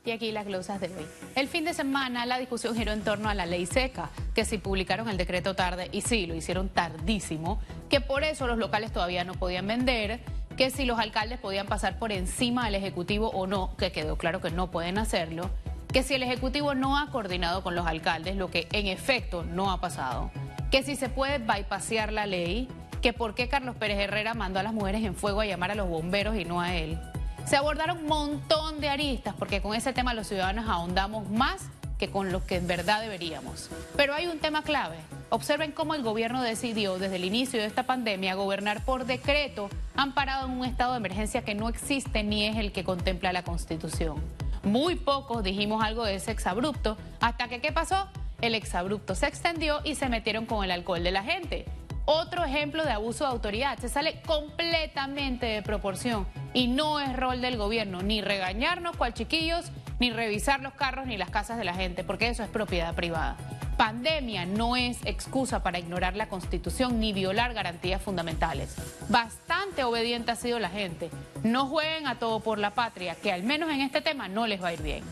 Y aquí las glosas de hoy. El fin de semana la discusión giró en torno a la ley seca, que si publicaron el decreto tarde, y sí, lo hicieron tardísimo, que por eso los locales todavía no podían vender, que si los alcaldes podían pasar por encima del Ejecutivo o no, que quedó claro que no pueden hacerlo, que si el Ejecutivo no ha coordinado con los alcaldes, lo que en efecto no ha pasado, que si se puede bypassear la ley, que por qué Carlos Pérez Herrera mandó a las mujeres en fuego a llamar a los bomberos y no a él. Se abordaron un montón de aristas porque con ese tema los ciudadanos ahondamos más que con lo que en verdad deberíamos. Pero hay un tema clave. Observen cómo el gobierno decidió desde el inicio de esta pandemia gobernar por decreto, amparado en un estado de emergencia que no existe ni es el que contempla la Constitución. Muy pocos dijimos algo de ese exabrupto, hasta que ¿qué pasó? El exabrupto se extendió y se metieron con el alcohol de la gente. Otro ejemplo de abuso de autoridad, se sale completamente de proporción y no es rol del gobierno ni regañarnos cual chiquillos, ni revisar los carros ni las casas de la gente, porque eso es propiedad privada. Pandemia no es excusa para ignorar la Constitución ni violar garantías fundamentales. Bastante obediente ha sido la gente. No jueguen a todo por la patria, que al menos en este tema no les va a ir bien.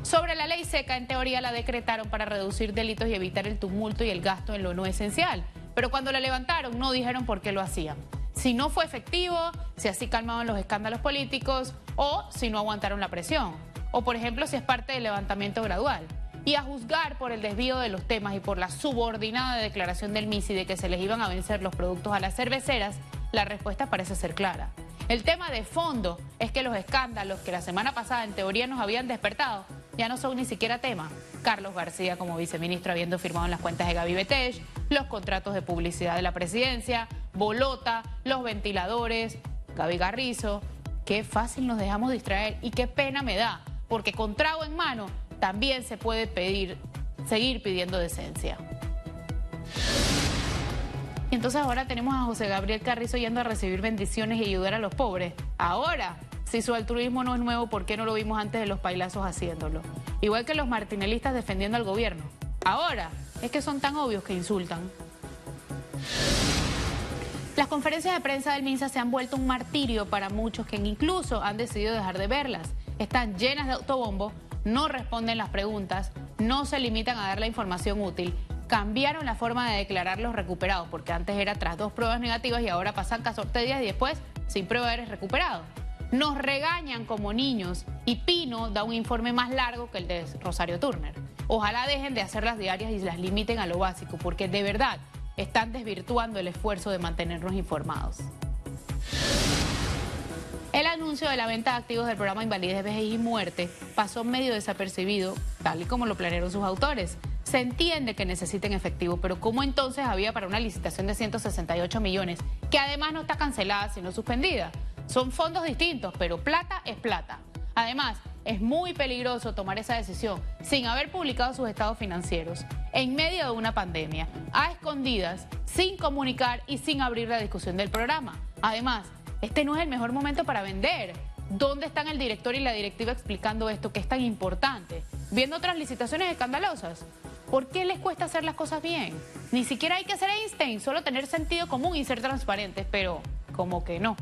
Sobre la ley seca, en teoría la decretaron para reducir delitos y evitar el tumulto y el gasto en lo no esencial. Pero cuando la levantaron no dijeron por qué lo hacían. Si no fue efectivo, si así calmaban los escándalos políticos o si no aguantaron la presión. O por ejemplo si es parte del levantamiento gradual. Y a juzgar por el desvío de los temas y por la subordinada declaración del MISI de que se les iban a vencer los productos a las cerveceras, la respuesta parece ser clara. El tema de fondo es que los escándalos que la semana pasada en teoría nos habían despertado ya no son ni siquiera tema. Carlos García como viceministro habiendo firmado en las cuentas de Gaby Betech, los contratos de publicidad de la presidencia, Bolota, los ventiladores, Gaby Garrizo. Qué fácil nos dejamos distraer y qué pena me da, porque con trago en mano también se puede seguir pidiendo decencia. Y entonces ahora tenemos a José Gabriel Carrizo yendo a recibir bendiciones y ayudar a los pobres. Ahora, si su altruismo no es nuevo, ¿por qué no lo vimos antes de los pailazos haciéndolo? Igual que los martinelistas defendiendo al gobierno. Ahora, es que son tan obvios que insultan. Las conferencias de prensa del MINSA se han vuelto un martirio para muchos que incluso han decidido dejar de verlas. Están llenas de autobombo, no responden las preguntas, no se limitan a dar la información útil. Cambiaron la forma de declarar los recuperados, porque antes era tras 2 pruebas negativas y ahora pasan 14 días y después sin prueba eres recuperado. Nos regañan como niños y Pino da un informe más largo que el de Rosario Turner. Ojalá dejen de hacer las diarias y las limiten a lo básico, porque de verdad están desvirtuando el esfuerzo de mantenernos informados. El anuncio de la venta de activos del programa Invalidez, Vejez y Muerte pasó medio desapercibido, tal y como lo planearon sus autores. Se entiende que necesiten efectivo, pero ¿cómo entonces había para una licitación de 168 millones, que además no está cancelada sino suspendida? Son fondos distintos, pero plata es plata. Además, es muy peligroso tomar esa decisión sin haber publicado sus estados financieros, en medio de una pandemia, a escondidas, sin comunicar y sin abrir la discusión del programa. Además, este no es el mejor momento para vender. ¿Dónde están el director y la directiva explicando esto que es tan importante? Viendo otras licitaciones escandalosas. ¿Por qué les cuesta hacer las cosas bien? Ni siquiera hay que ser Einstein, solo tener sentido común y ser transparentes, pero como que no.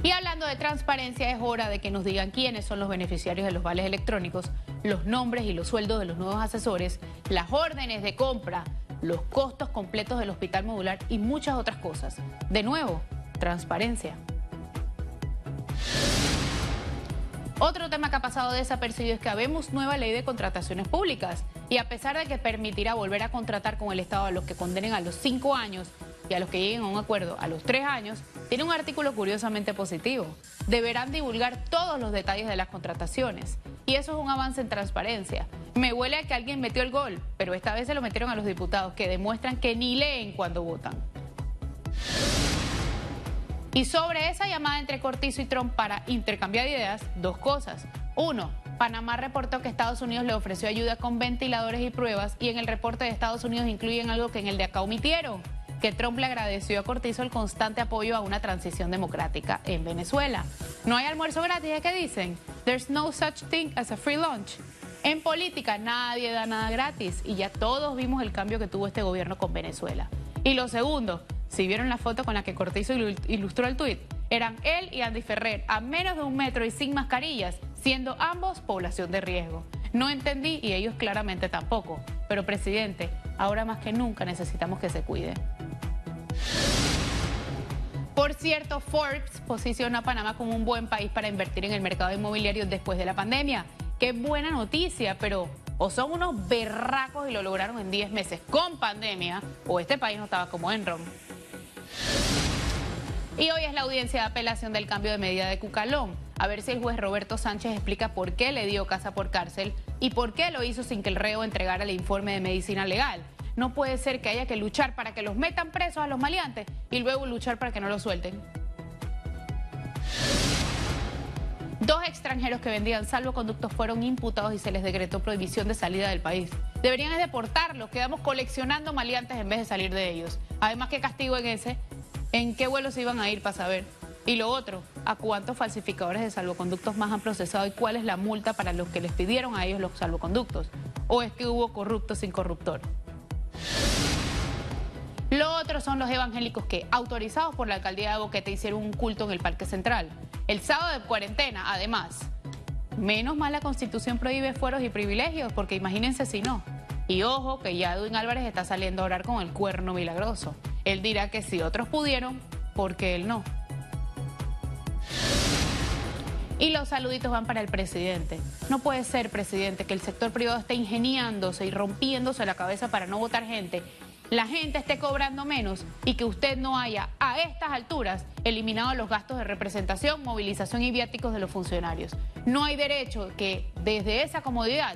Y hablando de transparencia, es hora de que nos digan quiénes son los beneficiarios de los vales electrónicos, los nombres y los sueldos de los nuevos asesores, las órdenes de compra, los costos completos del hospital modular y muchas otras cosas. De nuevo, transparencia. Otro tema que ha pasado desapercibido es que habemos nueva ley de contrataciones públicas y a pesar de que permitirá volver a contratar con el Estado a los que condenen a los 5 años y a los que lleguen a un acuerdo a los 3 años, tiene un artículo curiosamente positivo. Deberán divulgar todos los detalles de las contrataciones y eso es un avance en transparencia. Me huele a que alguien metió el gol, pero esta vez se lo metieron a los diputados que demuestran que ni leen cuando votan. Y sobre esa llamada entre Cortizo y Trump para intercambiar ideas, 2 cosas. 1. Panamá reportó que Estados Unidos le ofreció ayuda con ventiladores y pruebas y en el reporte de Estados Unidos incluyen algo que en el de acá omitieron, que Trump le agradeció a Cortizo el constante apoyo a una transición democrática en Venezuela. No hay almuerzo gratis, ¿qué dicen? There's no such thing as a free lunch. En política nadie da nada gratis y ya todos vimos el cambio que tuvo este gobierno con Venezuela. Y lo segundo, si vieron la foto con la que Cortizo ilustró el tuit, eran él y Andy Ferrer, a menos de 1 metro y sin mascarillas, siendo ambos población de riesgo. No entendí y ellos claramente tampoco. Pero, presidente, ahora más que nunca necesitamos que se cuide. Por cierto, Forbes posiciona a Panamá como un buen país para invertir en el mercado inmobiliario después de la pandemia. Qué buena noticia, pero o son unos berracos y lo lograron en 10 meses con pandemia, o este país no estaba como Enron. Y hoy es la audiencia de apelación del cambio de medida de Cucalón. A ver si el juez Roberto Sánchez explica por qué le dio casa por cárcel y por qué lo hizo sin que el reo entregara el informe de medicina legal. No puede ser que haya que luchar para que los metan presos a los maleantes y luego luchar para que no los suelten. 2 extranjeros que vendían salvoconductos fueron imputados y se les decretó prohibición de salida del país. Deberían deportarlos, quedamos coleccionando maleantes en vez de salir de ellos. Además, ¿qué castigo en ese? ¿En qué vuelo se iban a ir para saber? Y lo otro, ¿a cuántos falsificadores de salvoconductos más han procesado y cuál es la multa para los que les pidieron a ellos los salvoconductos? ¿O es que hubo corrupto sin corruptor? Lo otro son los evangélicos que, autorizados por la alcaldía de Boquete, hicieron un culto en el Parque Central. El sábado de cuarentena, además. Menos mal la Constitución prohíbe fueros y privilegios, porque imagínense si no. Y ojo que ya Edwin Álvarez está saliendo a orar con el cuerno milagroso. Él dirá que si otros pudieron, ¿por qué él no? Y los saluditos van para el presidente. No puede ser, presidente, que el sector privado esté ingeniándose y rompiéndose la cabeza para no votar gente, la gente esté cobrando menos y que usted no haya, a estas alturas, eliminado los gastos de representación, movilización y viáticos de los funcionarios. No hay derecho que desde esa comodidad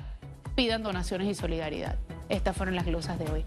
pidan donaciones y solidaridad. Estas fueron las glosas de hoy.